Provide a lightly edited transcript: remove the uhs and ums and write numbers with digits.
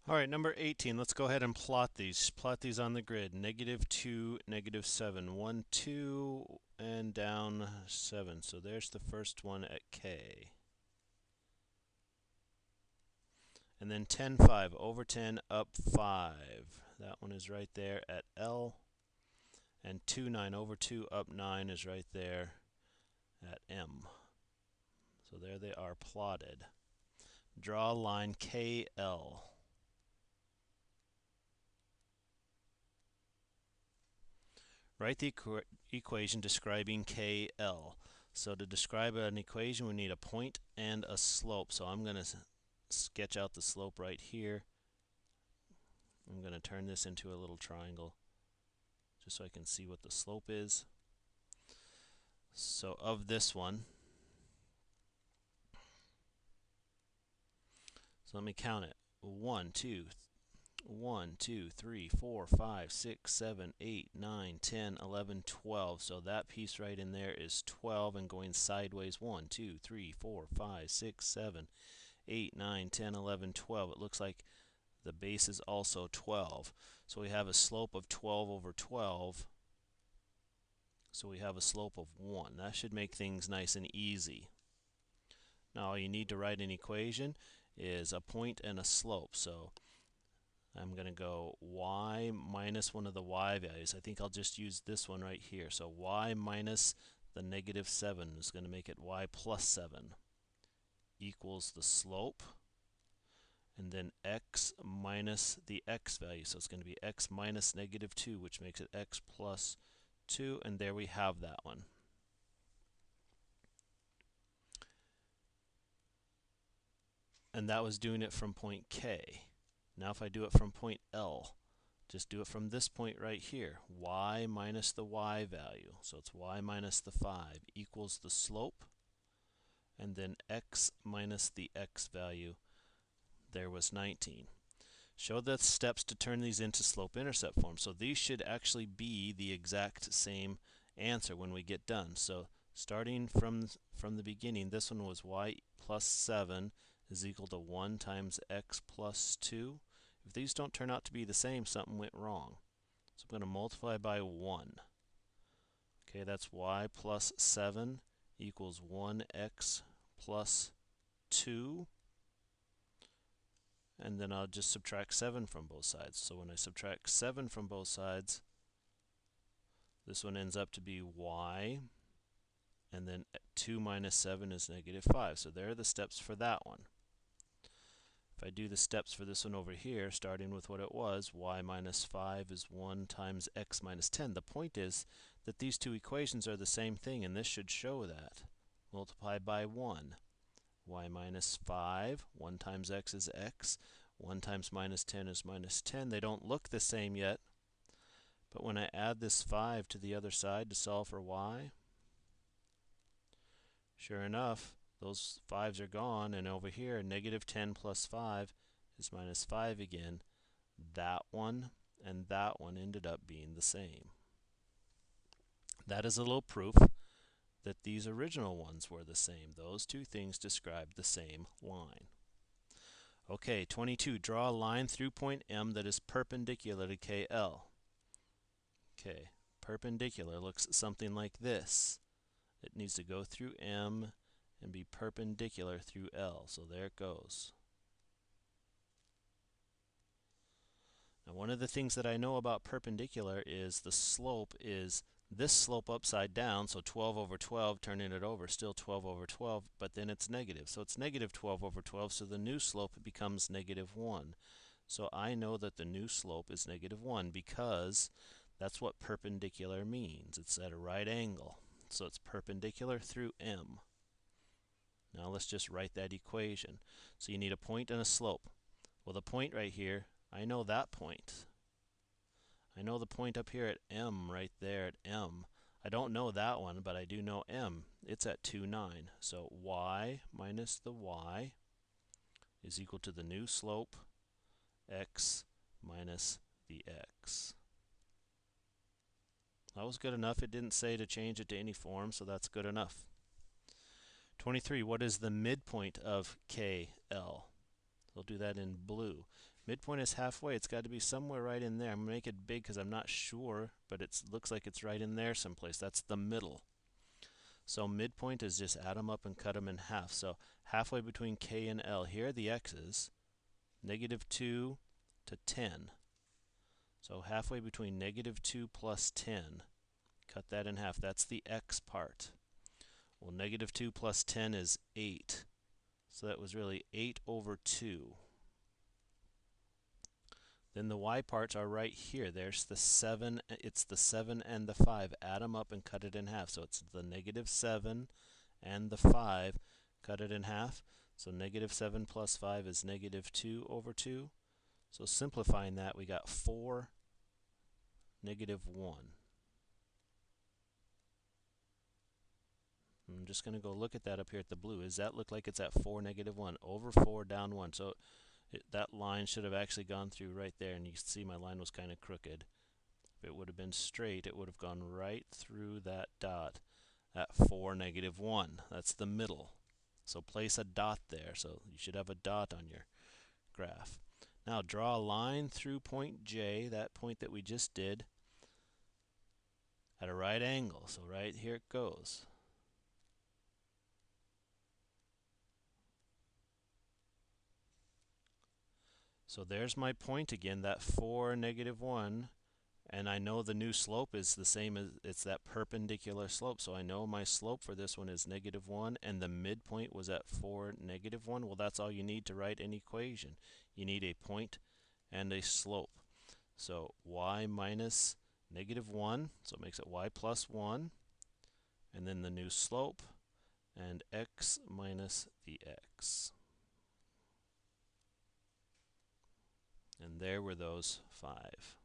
All right, number 18. Let's go ahead and plot these. Plot these on the grid. -2, -7. 1, 2, and down 7. So there's the first one at K. And then 10, 5. Over 10, up 5. That one is right there at L. And 2, 9. Over 2, up 9 is right there at M. So there they are plotted. Draw a line KL. Write the equation describing KL. So to describe an equation, we need a point and a slope. So I'm going to sketch out the slope right here. I'm going to turn this into a little triangle just so I can see what the slope is. So of this one, so let me count it. 1, 2, 1, 2, 3, 4, 5, 6, 7, 8, 9, 10, 11, 12. So that piece right in there is 12 and going sideways 1, 2, 3, 4, 5, 6, 7, 8, 9, 10, 11, 12. It looks like the base is also 12. So we have a slope of 12 over 12. So we have a slope of 1. That should make things nice and easy. Now all you need to write an equation is a point and a slope. So I'm going to go y minus one of the y values. I think I'll just use this one right here. So y minus the -7 is going to make it y plus 7 equals the slope, and then x minus the x value. So it's going to be x minus -2, which makes it x plus 2, and there we have that one. And that was doing it from point K. Now if I do it from point L, just do it from this point right here. Y minus the y value, so it's y minus the 5 equals the slope, and then x minus the x value, there was 19. Show the steps to turn these into slope-intercept form. So these should actually be the exact same answer when we get done. So starting from the beginning, this one was y plus 7 is equal to 1 times x plus 2. If these don't turn out to be the same, something went wrong. So I'm going to multiply by 1. Okay, that's y plus 7 equals 1x plus 2. And then I'll just subtract 7 from both sides. So when I subtract 7 from both sides, this one ends up to be y, and then 2 minus 7 is -5. So there are the steps for that one. If I do the steps for this one over here, starting with what it was, y minus 5 is 1 times x minus 10. The point is that these two equations are the same thing, and this should show that. Multiply by 1. Y minus 5, 1 times x is x, 1 times minus 10 is minus 10. They don't look the same yet, but when I add this 5 to the other side to solve for y, sure enough, those 5's are gone, and over here, -10 plus 5 is minus 5 again. That one and that one ended up being the same. That is a little proof that these original ones were the same. Those two things describe the same line. Okay, 22. Draw a line through point M that is perpendicular to KL. Okay, perpendicular looks something like this. It needs to go through M and be perpendicular through L. So there it goes. Now one of the things that I know about perpendicular is the slope is this slope upside down, so 12 over 12, turning it over, still 12 over 12, but then it's negative. So it's -12 over 12, so the new slope becomes -1. So I know that the new slope is -1 because that's what perpendicular means. It's at a right angle. So it's perpendicular through M. Now let's just write that equation. So you need a point and a slope. Well, the point right here, I know that point. I know the point up here at M, right there at M. I don't know that one, but I do know M. It's at 2, 9. So y minus the y is equal to the new slope, x minus the x. That was good enough. It didn't say to change it to any form, so that's good enough. 23. What is the midpoint of KL? We'll do that in blue. Midpoint is halfway. It's got to be somewhere right in there. I'm going to make it big because I'm not sure, but it looks like it's right in there someplace. That's the middle. So midpoint is just add them up and cut them in half. So halfway between K and L. Here are the x's. -2 to 10. So halfway between -2 plus 10. Cut that in half. That's the x part. Well, -2 plus 10 is 8. So that was really 8 over 2. Then the y parts are right here. There's the 7. It's the 7 and the 5. Add them up and cut it in half. So it's the -7 and the 5. Cut it in half. So -7 plus 5 is -2 over 2. So simplifying that, we got 4, -1. I'm just going to go look at that up here at the blue. Does that look like it's at 4, -1? Over 4, down 1. So that line should have actually gone through right there, and you can see my line was kind of crooked. If it would have been straight, it would have gone right through that dot at 4, -1. That's the middle. So place a dot there. So you should have a dot on your graph. Now draw a line through point J, that point that we just did, at a right angle. So right here it goes. So there's my point again, that 4, -1, and I know the new slope is the same as, it's that perpendicular slope, so I know my slope for this one is -1, and the midpoint was at 4, -1. Well, that's all you need to write an equation. You need a point and a slope. So y minus -1, so it makes it y plus 1, and then the new slope, and x minus the x. And there were those 5.